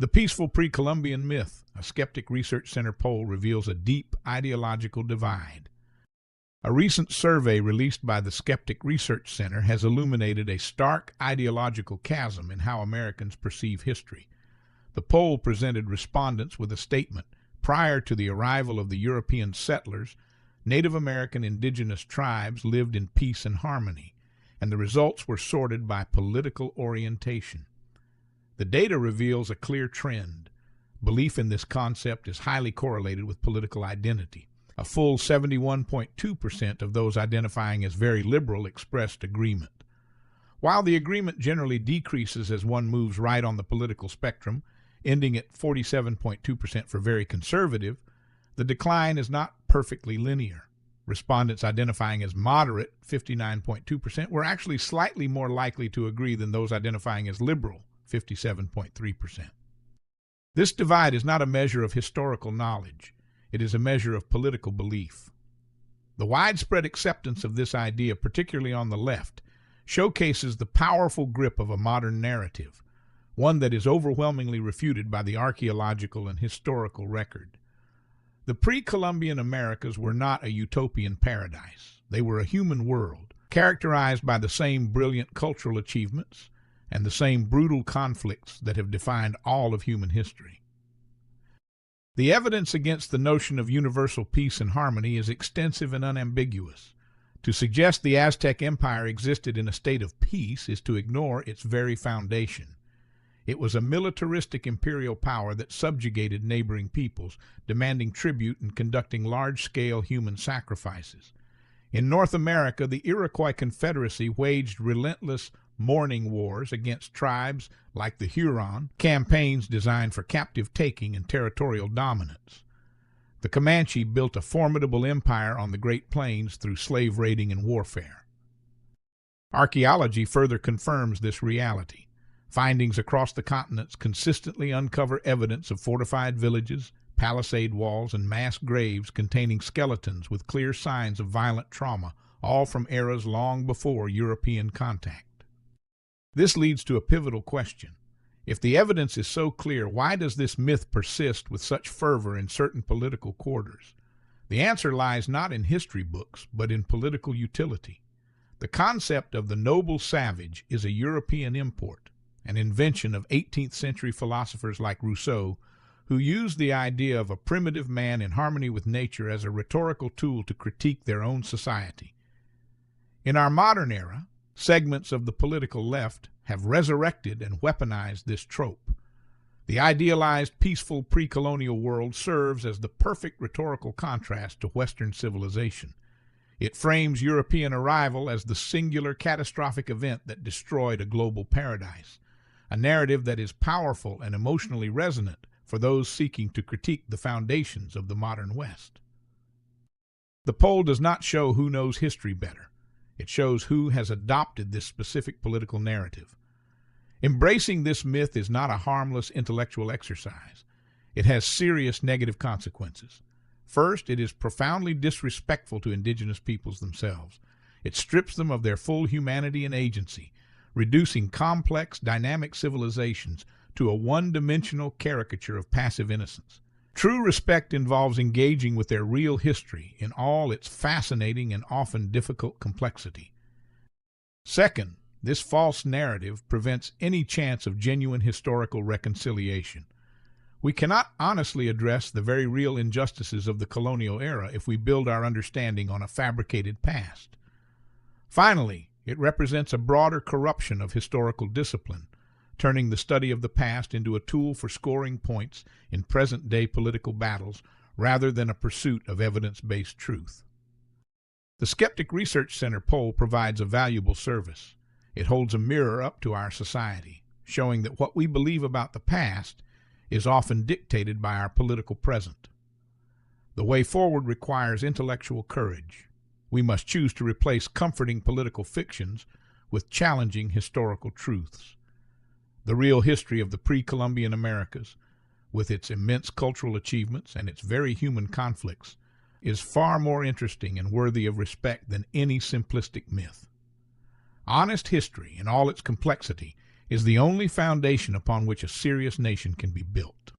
The Peaceful Pre-Columbian Myth, a Skeptic Research Center poll reveals a deep ideological divide. A recent survey released by the Skeptic Research Center has illuminated a stark ideological chasm in how Americans perceive history. The poll presented respondents with a statement: prior to the arrival of the European settlers, Native American indigenous tribes lived in peace and harmony, and the results were sorted by political orientation. The data reveals a clear trend. Belief in this concept is highly correlated with political identity. A full 71.2% of those identifying as very liberal expressed agreement. While the agreement generally decreases as one moves right on the political spectrum, ending at 47.2% for very conservative, the decline is not perfectly linear. Respondents identifying as moderate, 59.2%, were actually slightly more likely to agree than those identifying as liberal, 57.3%. This divide is not a measure of historical knowledge. It is a measure of political belief. The widespread acceptance of this idea, particularly on the left, showcases the powerful grip of a modern narrative, one that is overwhelmingly refuted by the archaeological and historical record. The pre-Columbian Americas were not a utopian paradise. They were a human world, characterized by the same brilliant cultural achievements and the same brutal conflicts that have defined all of human history. The evidence against the notion of universal peace and harmony is extensive and unambiguous. To suggest the Aztec Empire existed in a state of peace is to ignore its very foundation. It was a militaristic imperial power that subjugated neighboring peoples, demanding tribute and conducting large-scale human sacrifices. In North America, the Iroquois Confederacy waged relentless mourning wars against tribes like the Huron, campaigns designed for captive taking and territorial dominance. The Comanche built a formidable empire on the Great Plains through slave raiding and warfare. Archaeology further confirms this reality. Findings across the continents consistently uncover evidence of fortified villages, palisade walls, and mass graves containing skeletons with clear signs of violent trauma, all from eras long before European contact. This leads to a pivotal question. If the evidence is so clear, why does this myth persist with such fervor in certain political quarters? The answer lies not in history books, but in political utility. The concept of the noble savage is a European import, an invention of 18th century philosophers like Rousseau, who used the idea of a primitive man in harmony with nature as a rhetorical tool to critique their own society. In our modern era, segments of the political left have resurrected and weaponized this trope. The idealized, peaceful pre-colonial world serves as the perfect rhetorical contrast to Western civilization. It frames European arrival as the singular catastrophic event that destroyed a global paradise, a narrative that is powerful and emotionally resonant for those seeking to critique the foundations of the modern West. The poll does not show who knows history better. It shows who has adopted this specific political narrative. Embracing this myth is not a harmless intellectual exercise. It has serious negative consequences. First, it is profoundly disrespectful to indigenous peoples themselves. It strips them of their full humanity and agency, reducing complex, dynamic civilizations to a one-dimensional caricature of passive innocence. True respect involves engaging with their real history in all its fascinating and often difficult complexity. Second, this false narrative prevents any chance of genuine historical reconciliation. We cannot honestly address the very real injustices of the colonial era if we build our understanding on a fabricated past. Finally, it represents a broader corruption of historical discipline, turning the study of the past into a tool for scoring points in present-day political battles rather than a pursuit of evidence-based truth. The Skeptic Research Center poll provides a valuable service. It holds a mirror up to our society, showing that what we believe about the past is often dictated by our political present. The way forward requires intellectual courage. We must choose to replace comforting political fictions with challenging historical truths. The real history of the pre-Columbian Americas, with its immense cultural achievements and its very human conflicts, is far more interesting and worthy of respect than any simplistic myth. Honest history, in all its complexity, is the only foundation upon which a serious nation can be built.